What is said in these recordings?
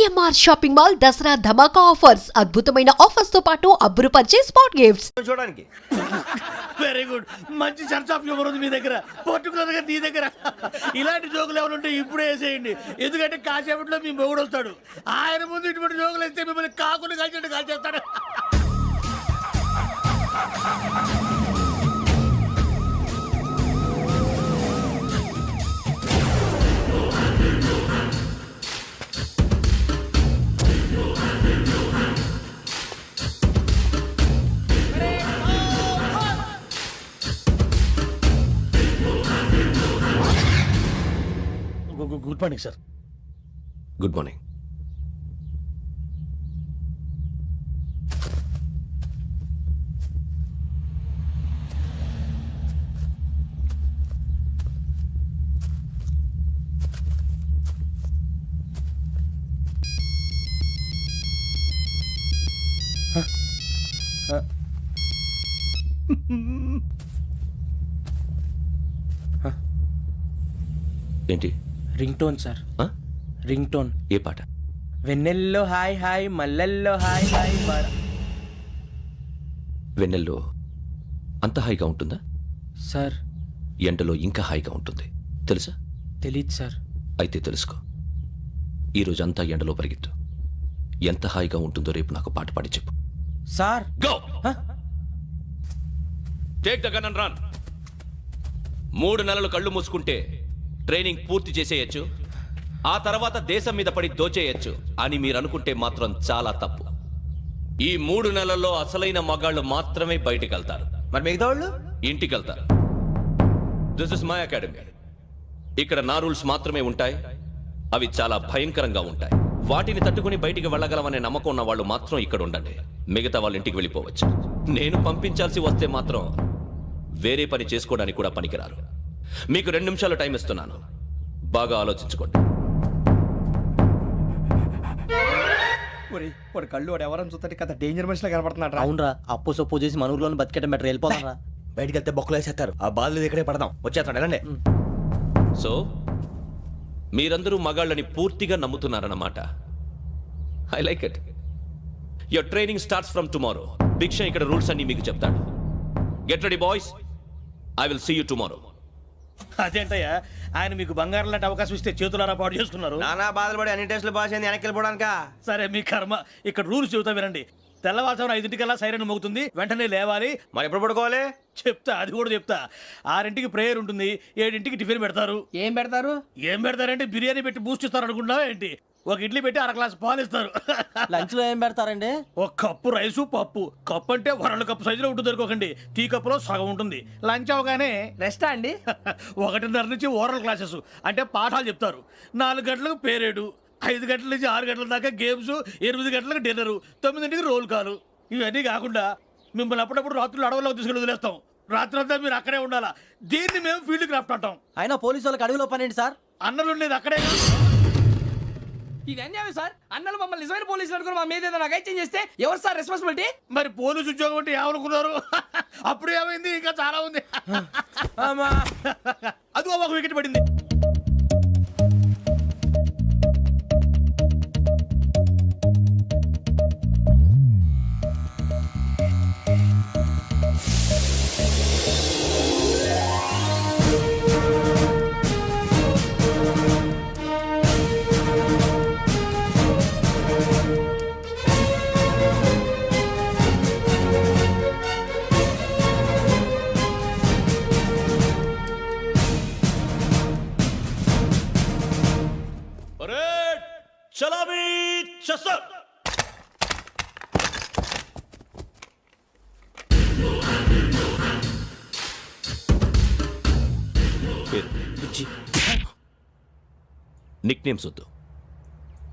CMR shopping mall Dasara ధమాకా offers అద్భుతమైన offers తో పాటు అబ్బురుపరిచే స్పాట్ గిఫ్ట్స్ చూడడానికి. వెరీ గుడ్, మంచి చర్చ్ ఆఫ్ హ్యూమర్ ఉంది మీ దగ్గర, పర్టికులర్ గా నీ దగ్గర. ఇలాంటి జోకులు ఎవరు ఉంటే ఇప్పుడే వేసేయండి, ఎందుకంటే కాసేపట్లో మీ మొగుడు వస్తాడు. ఆయన ముందు ఇటువంటి జోకులు వేస్తే మిమ్మల్ని కాకులు కాల్చేట్టు కాల్చేస్తాడు. Good morning sir. Good morning. ఏంటి? Ring tone sir. ఆ? Ring tone. ఏ పాట? వెన్నెల్లో హాయ్ హాయ్ మల్లెల్లో హాయ్ హాయ్ వెన్నెల్లో అంత హాయిగా ఉంటుందా? సార్ ఎండలో ఇంకా హాయిగా ఉంటుంది తెలుసా? తెలీదు సార్. అయితే తెలుసుకో. ఈరోజు అంతా ఎండలో పరిగెత్తు. ఎంత హాయిగా ఉంటుందో రేపు నాకు పాట పాడి చెప్పు. Sir go. Take the gun and run. 3 నెలలు కళ్ళు మూసుకుంటే ట్రైనింగ్ పూర్తి చేసేయచ్చు, ఆ తర్వాత దేశం మీద పడి దోచేయచ్చు అని మీరు అనుకుంటే మాత్రం చాలా తప్పు. ఈ 3 నెలల్లో అసలైన మగాళ్ళు మాత్రమే బయటికి వెళ్తారు. మరి మిగతా వాళ్ళు ఇంటికి వెళ్తారు. This is my academy. ఇక్కడ నా రూల్స్ మాత్రమే ఉంటాయి. అవి చాలా భయంకరంగా ఉంటాయి. వాటిని తట్టుకుని బయటికి వెళ్ళగలమనే నమ్మకం ఉన్న వాళ్ళు మాత్రం ఇక్కడ ఉండండి. మిగతా వాళ్ళు ఇంటికి వెళ్ళిపోవచ్చు. నేను పంపించాల్సి వస్తే మాత్రం వేరే పని చేసుకోవడానికి కూడా పనికిరారు. మీకు 2 నిమిషాలు టైం ఇస్తున్నాను, బాగా ఆలోచించుకోండి. వాడు కళ్ళు వాడు ఎవరైనా చూస్తే కదా డేంజర్ మనిషిలో కనపడుతున్నాడు. అవునరా, అప్పు సొప్పు చేసి మన ఊర్లో బతికేట బెటర్ వెళ్ళిపోతారా. బయటికి వెళ్తే బొక్కలు వేసేస్తారు. ఆ బాధలు ఇక్కడే పడదాం. వచ్చేస్తాడు ఎలాండి. సో మీరందరూ మగాళ్ళని పూర్తిగా నమ్ముతున్నారన్నమాట. I like it. Your training starts from tomorrow. Bhiksha ఇక్కడ రూల్స్ అన్ని మీకు చెప్తాడు. Get ready boys, I will see you tomorrow. అదేంటయ్యా, ఆయన మీకు బంగారం లాంటి అవకాశం ఇస్తే చేతులారా పాటు చేసుకున్నారు. నానా బాధలు పడి అన్ని టెస్టులు పాస్ అయింది, వెనక్కి వెళ్ళిపోవడానికా? సరే మీ కర్మ. ఇక్కడ రూల్స్ చెబుతా వినండి. తెల్లవారుజామున 5 సైరన్ మోగుతుంది, వెంటనే లేవాలి. మరి ఎప్పుడు పడుకోవాలి? చెప్తా, అది కూడా చెప్తా. 6 ప్రేయర్ ఉంటుంది, 7 టిఫిన్ పెడతారు. ఏం పెడతారు? ఏం పెడతారంటే బిర్యానీ పెట్టి బూస్ట్ ఇస్తారు అనుకుంటున్నావా ఏంటి? ఒక ఇడ్లీ పెట్టి 1 గ్లాస్ పాలు ఇస్తారు. లంచ్ లో ఏం పెడతారండి? ఒక కప్పు రైసు పప్పు. కప్పు అంటే 1/2 కప్పు సైజులో ఉంటుంది అనుకోకండి. టీ కప్పులో సగం ఉంటుంది. లంచ్ అవగానే రెస్టా అండి? 1:30 నుంచి ఓరల్ క్లాసెస్ అంటే పాఠాలు చెప్తారు. 4 గంటలకు పేరేడు, 5 గంటల నుంచి 6 గంటల దాకా గేమ్స్, 8 గంటలకు డిన్నరు, 9ంటికి రోల్ కాలు. ఇవన్నీ కాకుండా మిమ్మల్ని అప్పుడప్పుడు రాత్రులు అడవుల్లో తీసుకుని వదిలేస్తాం. రాత్రి అంతా మీరు అక్కడే ఉండాలా. దీన్ని మేము ఫీల్డ్ క్రాఫ్ట్ అంటాం. అయినా పోలీసు వాళ్ళకి అడవిలో పని ఏంటి సార్? అన్నలు ఉండేది అక్కడే. ఇది అన్యాయం సార్. అన్నలు మమ్మల్ని నిజమైన పోలీసులు అనుకుని మా మీద ఏదైనా అగైత్యం చేస్తే ఎవరు సార్ రెస్పాన్సిబిలిటీ? మరి పోలీసు ఉద్యోగం అంటే ఏమనుకున్నారు? అప్పుడు ఏమైంది, ఇంకా చాలా ఉంది. అది ఒక వికెట్ పడింది. చలామీ చస్టర్. నిక్ నేమ్స్ వద్దు,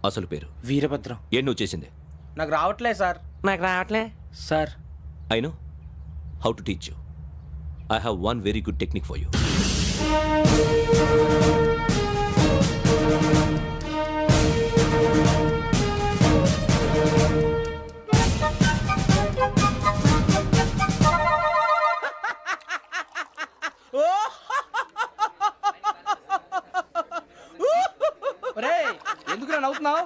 అసలు పేరు. వీరభద్రం. ఏం నువ్వు చేసింది? నాకు రావట్లే సార్. నాకు రావట్లే sir. I know how to teach you. I have one very good technique for you. ఎందుకు నవ్వుతున్నావు?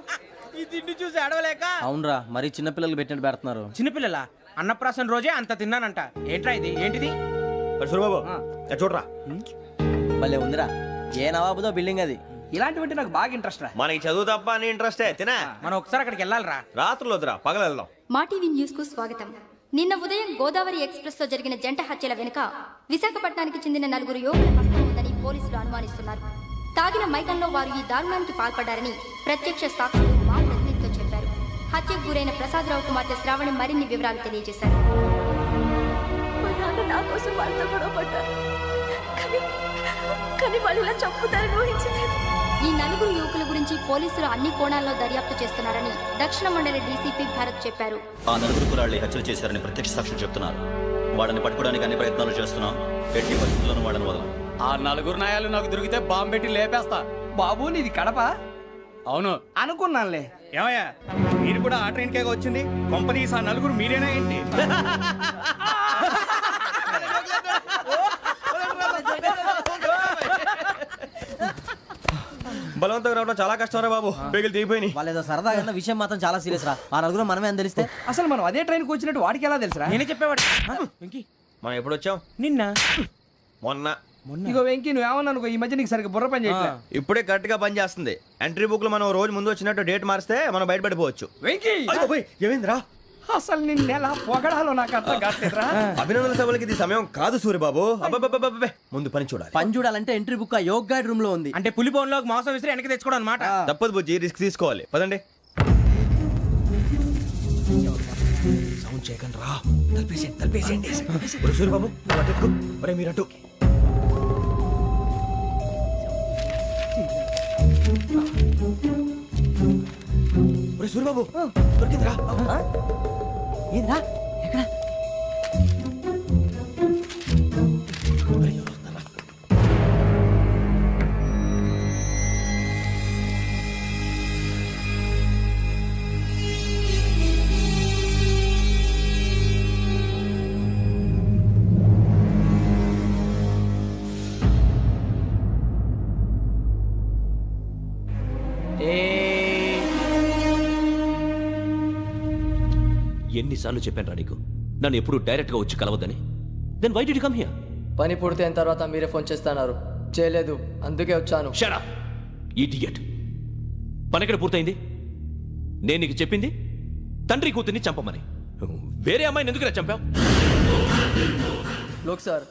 ఈ తిండి చూసి అడవలేక. అవునరా మరీ చిన్నపిల్లలు పెట్టినట్టు పెడుతున్నారు. చిన్నపిల్లల అన్నప్రాసన రోజే అంత తిన్నానంట. ఏంట్రా ఇది? ఏంటిది? సూరిబాబు చూడరా, భలే ఉందిరా. ఏ నవాబుదో బిల్డింగ్ అది. ఇలాంటివంటే నాకు బాగా ఇంట్రెస్ట్ రా. మనకి చదువు తప్ప అని ఇంట్రెస్టే తినా. మనం ఒకసారి అక్కడికి వెళ్ళాలిరా. రాత్రులు వద్దురా, పగలు వెళ్దాం. మా టీవీ న్యూస్ కు స్వాగతం. నిన్న ఉదయం గోదావరి ఎక్స్ప్రెస్ లో జరిగిన జంట హత్యల వెనుక విశాఖపట్నానికి చెందిన 4 యువకుల హస్తం ఉందని పోలీసులు అనుమానిస్తున్నారు. తాగిన మైకంలో వారు ఈ దారుణానికి పాల్పడ్డారని ప్రత్యక్ష సాక్షులు మా ప్రతినిధితో చెప్పారు. హత్యకు గురైన ప్రసాదరావు కుమార్తె శ్రావణి మరిన్ని వివరాలు తెలియజేశారు. మా నాన్న నా కోసం వాళ్ళతో గొడవ పడ్డారు, కానీ వాళ్ళు ఇలా చంపుతారని ఊహించలేదు. ఈ 4 యువకుల గురించి పోలీసులు అన్ని కోణాల్లో దర్యాప్తు చేస్తున్నారని దక్షిణ మండలి డీసీపీ భరత్ చెప్పారు. ఆ 4 కురాళ్ళు హత్యలు చేశారని ప్రత్యక్ష సాక్షులు చెప్తున్నారు. వాళ్ళని పట్టుకోవడానికి అన్ని ప్రయత్నాలు చేస్తున్నాం. ఎట్టి పరిస్థితుల్లోనూ వాళ్ళని వదలం. ఆ 4 నాయాలు నాకు దొరికితే బాంబు పెట్టి లేపేస్తా. బాబు నీది కడప? అవును అనుకున్నానులే. ఏమయ్యా మీరు కూడా ఆ ట్రైన్ కేగా వచ్చింది? కంపెనీస్ ఆ 4 మీరేనా ఏంటి? బలవంతంగా రావడం చాలా కష్టం రా బాబు, పేగులు దిగిపోయినాయి. వాళ్ళు ఏదో సరదాగా అన్న విషయం మాత్రం చాలా సీరియస్ రా. ఆ 4 మనమే అని తెలిస్తే అసలు మనం అదే ట్రైన్కి వచ్చినట్టు వాడికి ఎలా తెలుసురా? నేనే చెప్పేవాడు. వెంకీ మనం ఎప్పుడు వచ్చాం? నిన్న మొన్న. ఇగో వెంకీ నువ్వేమన్నా అనుకో, ఈ మధ్య నీకు సరిగ్గా బుర్ర పని చేయట్లేదు. ఇప్పుడే కరెక్ట్ గా పని చేస్తుంది. ఎంట్రీ బుక్ లో మనం రోజు ముందు వచ్చినట్టు డేట్ మారిస్తే మనం బయటపడిపోవచ్చు. వెంకీ ఏమైందిరా? అసలు నిన్న ఎలా పొగడాలో నాకు అర్థం కాట్లేదురా. అభినందన సభలకి ఇది సమయం కాదు సూరిబాబు. అబ్బబ్బబ్బబ్బబ్బే, ముందు పని చూడాలి. పని చూడాలంటే ఎంట్రీ బుక్ ఆ యోగ్ గైడ్ రూమ్ లో ఉంది. అంటే పులి బోన్లోకి మాంసం విసిరి వెనక్కి తెచ్చుకోవడం అనమాట. తప్పదు బుజ్జి, రిస్క్ తీసుకోవాలి. పదండి. సౌండ్ చేయకండి రా. తలపేసేయండి. సూరిబాబు మీరు అటు. సూరిబాబు దొరికిందిరా. ఏంద్రా ఎక్కడ? ఎన్నిసార్లు చెప్పాను రా నీకు నన్ను ఎప్పుడు డైరెక్ట్ గా వచ్చి కలవద్దని? Then why did you come here? పని పూర్తయిన తర్వాత మీరే ఫోన్ చేస్తున్నారు. చేయలేదు, అందుకే వచ్చాను. Shut up idiot. పని ఎక్కడ పూర్తయింది? నేను నీకు చెప్పింది తండ్రి కూతుర్ని చంపమని. వేరే అమ్మాయిని ఎందుకు చంపావు? లోక్ సార్,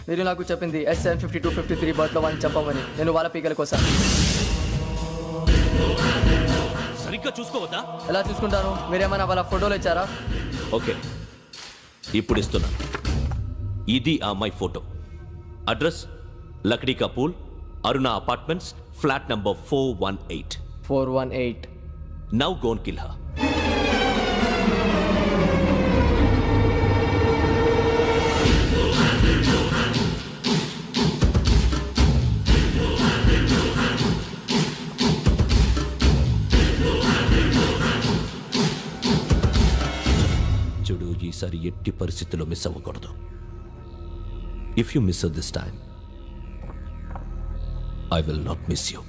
మీరు నాకు చెప్పింది SN 5253 బర్త్లో వాడిని చంపమని. నేను వాళ్ళ పీకల కోసం. సరిగ్గా చూసుకోవద్దా? ఎలా చూసుకుంటాను? మీరేమైనా వాళ్ళ ఫోటోలు ఇచ్చారా? ఓకే, ఇప్పుడు ఇస్తున్నా. ఇది ఆ అమ్మాయి photo. Address Lakdi కపూల్, Aruna apartments, flat number 418. 418. Now go and kill her. చూడు, ఈసారి ఎట్టి పరిస్థితుల్లో మిస్ అవ్వకూడదు. If you miss this time I will not miss you.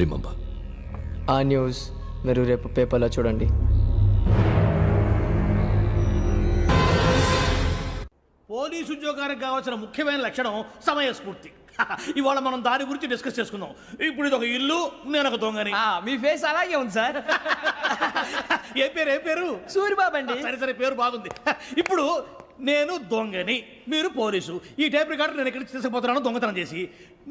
Remember. ఆ న్యూస్ మీరు రేపు పేపర్లో చూడండి. పోలీసు ఉద్యోగానికి కావాల్సిన ముఖ్యమైన లక్షణం సమయస్ఫూర్తి. ఇవాళ మనం దాని గురించి డిస్కస్ చేసుకుందాం. ఇప్పుడు ఇది ఒక ఇల్లు, నేను ఒక దొంగని. మీ ఫేస్ అలాగే ఉంది సార్. ఏ పేరు? సూరిబాబు అండి. సరే పేరు బాగుంది. ఇప్పుడు నేను దొంగని, మీరు పోలీసు. ఈ టైప్ రికార్డు నేను ఎక్కడికి తీసుకుపోతున్నాను దొంగతనం చేసి.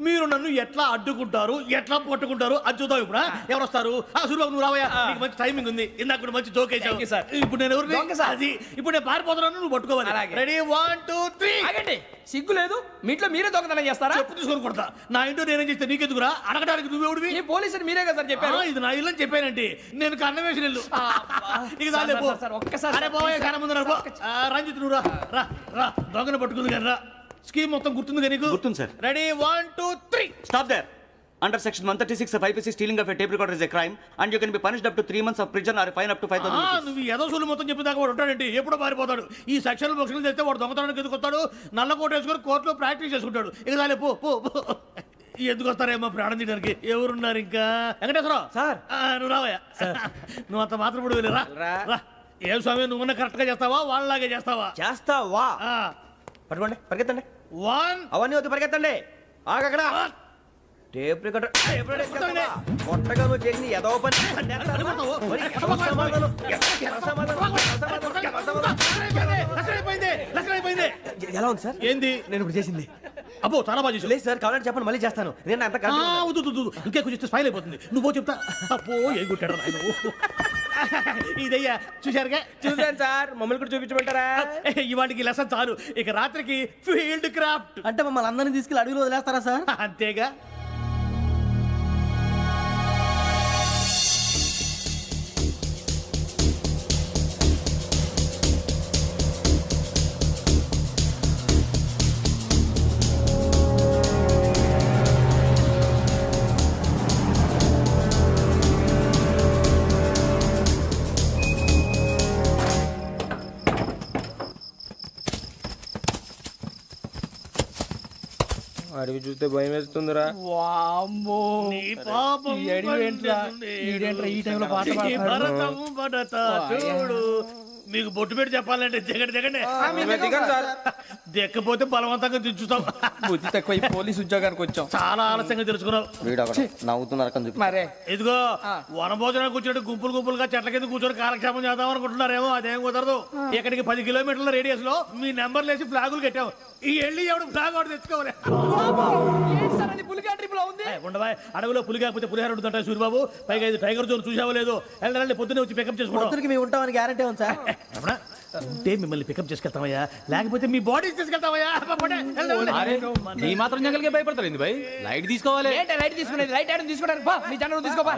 మీరు నన్ను ఎట్లా అడ్డుకుంటారు, ఎట్లా పట్టుకుంటారు అది చూద్దాం. ఇప్పుడు ఎవరు వస్తారు? సూరిబాబు నువ్వు రావయ్యా, నీకు మంచి టైమింగ్ ఉంది. ఇందాక కూడా మంచి జోక్ వేసావు. ఇప్పుడు నేను ఎవరు? అది ఇప్పుడు నేను పారిపోతున్నాను, నువ్వు పట్టుకోవాలి. రెడీ 1 2 3. ఆగండి, సిగ్గు లేదు? మీ ఇంట్లో మీరే దొంగతనం చేస్తారా? చెప్పు తీసుకొని కొడతా. నా ఇంట్లో నేనేం చేస్తే నీకెందుకురా? అడగడానికి నువ్వెవడివి? ఈ పోలీసులు మీరే కదా సార్ చెప్పారు. ఇది నా ఇల్లు అని చెప్పానండి. నేను కన్న వేసిన ఇల్లు. ఒక్కసారి రంజిత్ నువ్వు రా రా, దొంగను పట్టుకుంది కానీ రా. స్కీమ్ మొత్తం గుర్తుంది కానీ? గుర్తుంది sir. Ready 1 2 3. Stop there. Under section 136 of IPC, stealing of a tape recorder is a crime and you can be punished up to 3 months of prison or a fine up to 5,000 rupees. నువ్వు ఏదో సొల్లు మొత్తం చెప్పిన దాకా వాడు ఉంటాడండి. ఎప్పుడో పారిపోతాడు. ఈ సెక్షన్ బొక్షన్లు చేస్తే వాడు దొంగతనానికి ఎందుకు వస్తాడు? నల్ల కోట వేసుకొని కోర్టులో ప్రాక్టీస్ చేసుకుంటాడు. ఇక చాలే పో. ఎందుకు వస్తారేమో ప్రాణం తీయడానికి ఎవరున్నారు ఇంకా వెంకటేశ్వరరావు సార్. నువ్వు రావయ్యా నువ్వు అంత మాత్రం ఇప్పుడు వెళ్ళి రా ఏ స్వామి నువ్వున్న కరెక్ట్ గా చేస్తావా వాళ్ళలాగే చేస్తావా చేస్తావా పట్టుకోండి పరిగెత్తండి అవన్నీ వద్దు పరిగెత్తండి ఆగక్కడ టేప్ రికార్డర్ కొట్టగా నువ్వు చేసింది ఏదో పని ఎలా ఉంది సార్ ఏంది నేను ఇప్పుడు చేసింది అబ్బో చాలా బాగా చేసావు. లేదు సార్ కావాలంటే చెప్పండి మళ్ళీ చేస్తాను నేను అంత ఆ, వద్దు, వద్దు, వద్దు. ఇంకే కొంచెం స్మైల్ అయిపోతుంది నువ్వు చెప్తా అబ్బో ఏం కొట్టాడు నాయన ఇదయ్యా చూశారుగా చూసాను సార్ మమ్మల్ని కూడా చూపించమంటారా ఇవాటికి లెసన్ చాలు ఇక రాత్రికి ఫీల్డ్ క్రాఫ్ట్ అంటే మమ్మల్ని అందరినీ తీసుకెళ్ళి అడుగులు వదిలేస్తారా సార్ అంతేగా అడిగి చూస్తే భయం వేస్తుందిరా నీ పాపం ఈ టైంలో పాట ఈ భరతము భరత చూడు మీకు బొట్టు పెట్టి చెప్పాలంటే దిగండి దిగండి దిక్కపోతే బలవంతంగా దించుతాం బుద్ధి తక్కువ ఈ పోలీస్ ఉద్యోగానికి వచ్చాం చాలా ఆలస్యంగా తెలుసుకున్నావు నవ్వుతున్నారు మరే ఇదిగో వనభోజనానికి కూర్చొని గుంపులు గుంపులుగా చెట్ల కింద కూర్చొని కాలక్షేపం చేద్దాం అనుకుంటున్నారేమో అదేం కుదరదు ఇక్కడికి 10 కిలోమీటర్ల రేడియస్ లో మీ నెంబర్లు వేసి ఫ్లాగులు కట్టాం ఈ వెళ్ళి ఎవడు ఫ్లాగ్ ఒకటి తెచ్చుకోవాలి పులిగా ట్రిప్ లో ఉంది ఉండవా అడవిలో పులి కాకపోతే పులిహార ఉంటుంటాయి సూర్యబాబు పైగా ఇది టైగర్ జోన్ చూసావో లేదో వెళ్ళాలంటే పొద్దున్నే వచ్చి పికప్ చేసుకుంటాం మేము ఉంటామని గ్యారంటీ ఉంది సార్ రమణ, ఉంటే మిమ్మల్ని పికప్ చేసుకెళ్తామయ్యా లేకపోతే మీ బాడీ తీసుకెళ్తామయ్యా పోనీ, వెళ్ళండి. ఈ మాత్రం జంగల్కే భయపడతారు భయ్ లైట్ తీసుకోవాలి ఏంటి లైట్ తీసుకునేది లైట్ ఆడని తీసుకుంటారు బా మీ జనం తీసుకోబా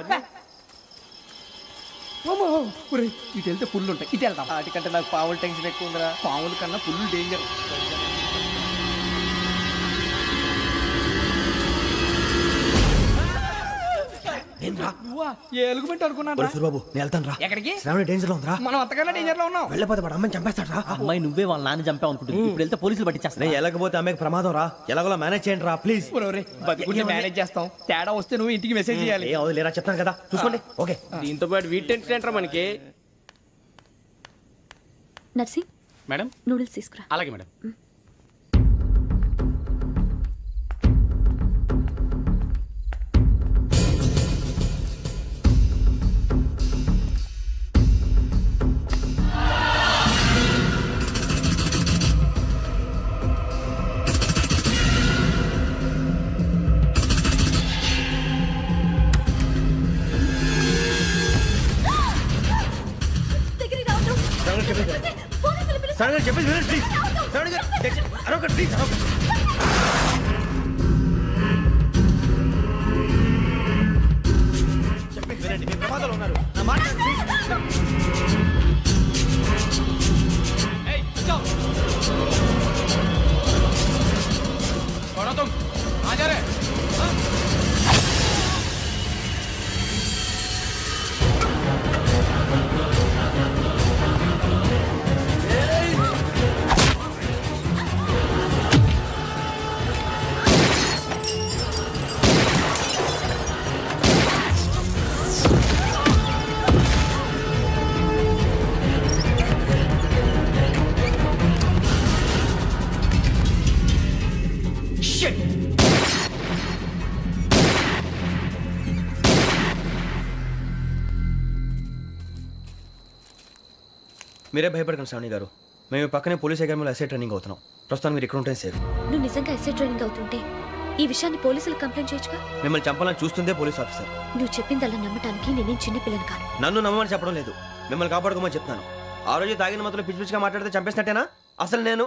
ఇటు వెళ్తే పుల్లు ఉంటాయి ఇటు వెళ్తాం వాటికంటే నాకు పావులు టెన్షన్ ఎక్కువ ఉందిరా పాముల కన్నా పుల్లు డేంజర్ ఎలుగుబెట్టి అనుకున్నాను సూర్యబాబు నేను వెళ్తాను రా ఎక్కడికి శ్రావణి డేంజర్ లో ఉందిరా మనం అంతకన్నా డేంజర్ లో ఉన్నాం వెళ్ళపోతే వాడు అమ్మని చంపేస్తాడు రా అమ్మాయి నువ్వే వాళ్ళ నాన్న చంపావు అనుకుంటుంది ఇప్పుడు వెళ్తే పోలీసులు పట్టించేస్తా నేను వెళ్ళకపోతే అమ్మాయికి ప్రమాదం రా ఎలాగోలా మేనేజ్ చేయండి రా ప్లీజ్ బతుకుంటే మేనేజ్ చేస్తాం తేడా వస్తే నువ్వు ఇంటికి మెసేజ్ చేయాలి ఏ అవుదు లేరా చెప్తాను కదా చూసుకోండి ఓకే దీంతో పాటు వీటి టెన్షన్ ఏంట్రా మనకి నర్సింగ్ మేడం నూడిల్స్ తీసుకురా అలాగే మేడం సడన్ గా చెప్పేసి వినండి ప్లీజ్ సడన్ గా అరొకటి ప్లీజ్ చెప్పేసి వినండి మీ ప్రమాదాలు ఉన్నారు నా మాట మీరే భయపడకండి శ్రావణి గారు మేము పక్కనే పోలీస్ అకాడమీలో ఎస్ఐ ట్రైనింగ్ అవుతున్నాం ప్రస్తుతం మీరు ఇక్కడ ఉంటే సేఫ్ నువ్వు నిజంగా ఎస్ఐ ట్రైనింగ్ అవుతుంటే ఈ విషయాన్ని పోలీసులకు కంప్లైంట్ చేయొచ్చుగా మిమ్మల్ని చంపాలని చూస్తుందే పోలీస్ ఆఫీసర్ నువ్వు చెప్పిందల్లా నమ్మటానికి నేనేం చిన్నపిల్లని కాను నన్ను నమ్మమని చెప్పడం లేదు మిమ్మల్ని కాపాడుకోమని చెప్తాను ఆ రోజు తాగిన మాత్రం పిచ్చి పిచ్చిగా మాట్లాడితే చంపేసినట్టేనా అసలు నేను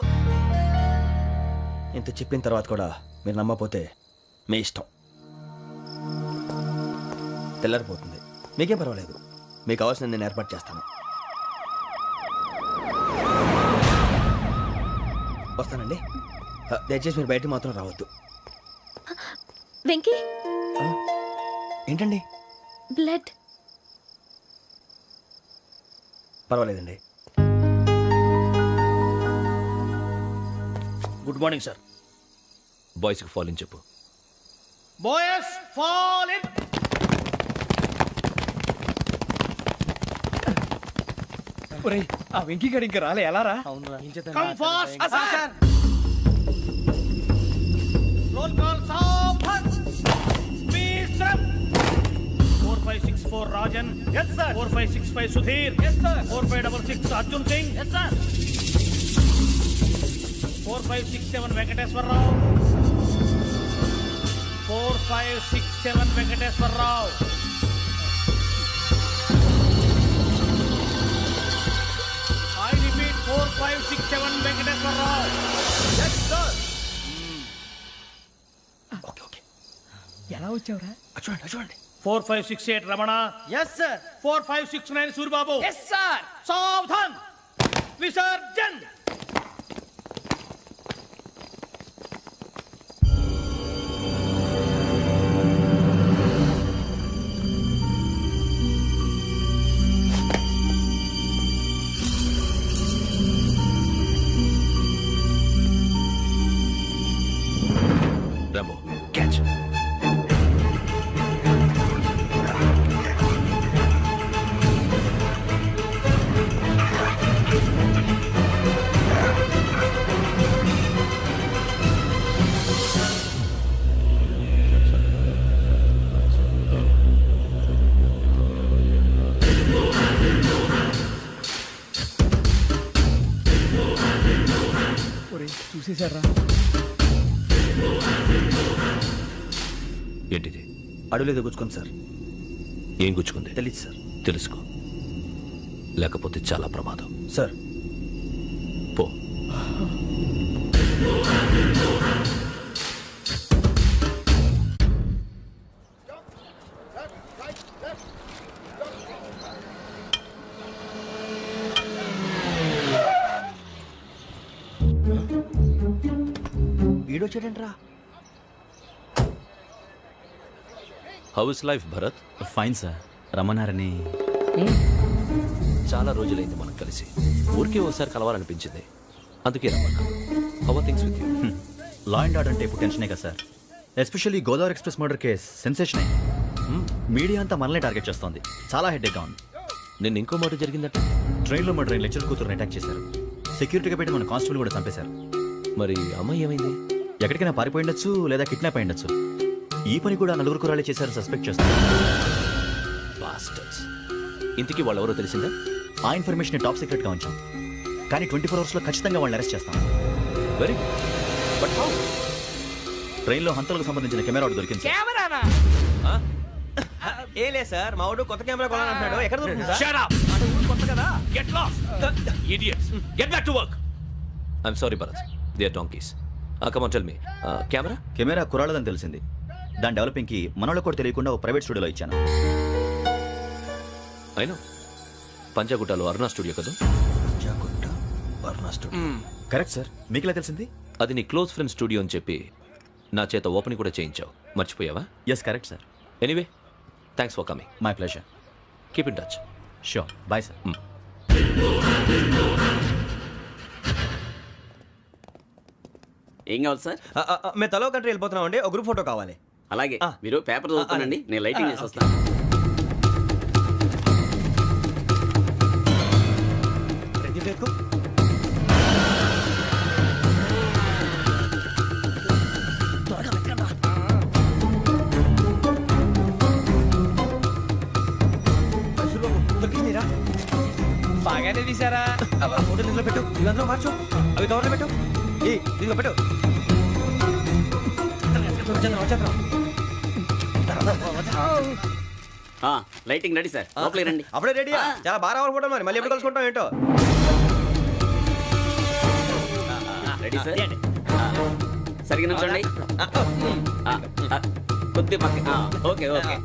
ఇంత చెప్పిన తర్వాత కూడా మీరు నమ్మపోతే మీ ఇష్టం తెల్లారిపోతుంది మీకేం పర్వాలేదు మీకు కావాల్సిన నేను ఏర్పాటు చేస్తాను వస్తానండి దయచేసి మీరు బయటికి మాత్రం రావద్దు వెంకీ ఏంటండి బ్లడ్ పర్వాలేదండి గుడ్ మార్నింగ్ సార్ బాయ్స్కి ఫాలోని చెప్పు బాయ్స్ ఫాల్ ఇన్. ఒరేయ్ ఆ వెంకీ గడి ఇంకా రాలే ఎలా రా? Come fast sir. Roll call సావధాన్. విశ్రమ్. 4564 Rajan. yes sir. 4565 Sudheer. yes sir. 4566 Arjun Singh. yes sir. 4567 Venkateswararao. 4567 Venkateswararao. I repeat 4567 Venkateswararao. yes sir. ఎలా వచ్చావురా? చూడండి చూడండి 4568 Ramana. Yes sir 4569 Suribabu. Yes sir. సావధాన్. విసర్జన్. Rambo catch. ఒరేయ్ చూసేశారా? ఏంటిది? అడవిలో గుచ్చుకోండి సార్. ఏం గుచ్చుకుంది? తెలీదు సార్. తెలుసుకో, లేకపోతే చాలా ప్రమాదం. సార్ పో. వీడొచ్చాడంట్రా. How is life Bharat? Fine sir. రమ్మన్నారని. చాలా రోజులైంది మనం కలిసి. ఊరికే ఒకసారి కలవాలనిపించింది, అందుకే రమ్మన్నా. How are things with you? Law and order అంటే ఇప్పుడు టెన్షనే కదా sir. Especially Godavari express murder case sensation అయింది. మీడియా అంతా మనల్ని టార్గెట్ చేస్తోంది. చాలా హెడ్ఏక్గా ఉంది. నిన్న ఇంకో మాట జరిగిందట. ట్రైన్లో మా ట్రైన్ లెక్చర్ కూతురుని అటాక్ చేశారు. సెక్యూరిటీగా పెట్టి మన కానిస్టేబుల్ కూడా చంపేశారు. మరి అమ్మాయి ఏమైంది? ఎక్కడికైనా పారిపోయిండొచ్చు, లేదా కిడ్నాప్ అయ్యుండొచ్చు. ఈ పని కూడా నలుగురు కురాలే చేశారు సస్పెక్ట్ చేస్తారు. బాస్టర్స్. ఇంతకీ వాళ్ళు ఎవరో తెలిసిందా? ఆ ఇన్ఫర్మేషన్ టాప్ సీక్రెట్గా ఉంచాం, కానీ 24 అవర్స్లో ఖచ్చితంగా వాళ్ళని అరెస్ట్ చేస్తాం. Very but how? ట్రైన్లో హంతలకు సంబంధించిన కెమెరా ఒకటి దొరికింది సార్. కెమెరానా? ఏ లే సార్, మా వాడు కొత్త కెమెరా కొనాలంటున్నాడు. ఎక్కడ దొరుకుతుంది సార్? Shut up! కొత్త కదా. Get lost! Idiots! Get back to work! I'm sorry, Bharat. They are donkeys. Come on, tell me. Camera? Camera కురాలదని తెలిసింది. దాని డెవలపింగ్కి మనోళ్ళకు కూడా తెలియకుండా ఒక ప్రైవేట్ స్టూడియోలో ఇచ్చాను. I know. పంజాగుట్టలో అరుణా స్టూడియో కదా? Panjagutta Aruna studio. Correct sir. మీకు ఎలా తెలిసింది? అది నీ క్లోజ్ ఫ్రెండ్ స్టూడియో అని చెప్పి నా చేత ఓపెనింగ్ కూడా చేయించావు. మర్చిపోయావా? Yes correct sir. Anyway, thanks for coming. My pleasure. Keep in touch. Sure. Bye sir. ఏం కావాలి సార్? మేము తలో కంట్రీ వెళ్ళిపోతున్నాం అండి. ఒక గ్రూప్ ఫోటో కావాలి. అలాగే మీరు పేపర్ చదువుతానండి, నేను లైటింగ్ చేసి వస్తాను. బాగానే తీసారా? ఫోటో దీంట్లో పెట్టు, ఇవి అందులో మార్చు, అవి కవర్లో పెట్టు. దీంట్లో పెట్టు. లైటింగ్ రెడీ సార్, లోపలికి రండి. అప్పుడే రెడీయా? చాలా బాగా రావాలి ఫోటో. మరి మళ్ళీ ఎప్పుడు కలుసుకుంటాం ఏంటో. Ready sir. సరిగ్గా నుంచోండి. కొద్ది పక్క. Okay okay.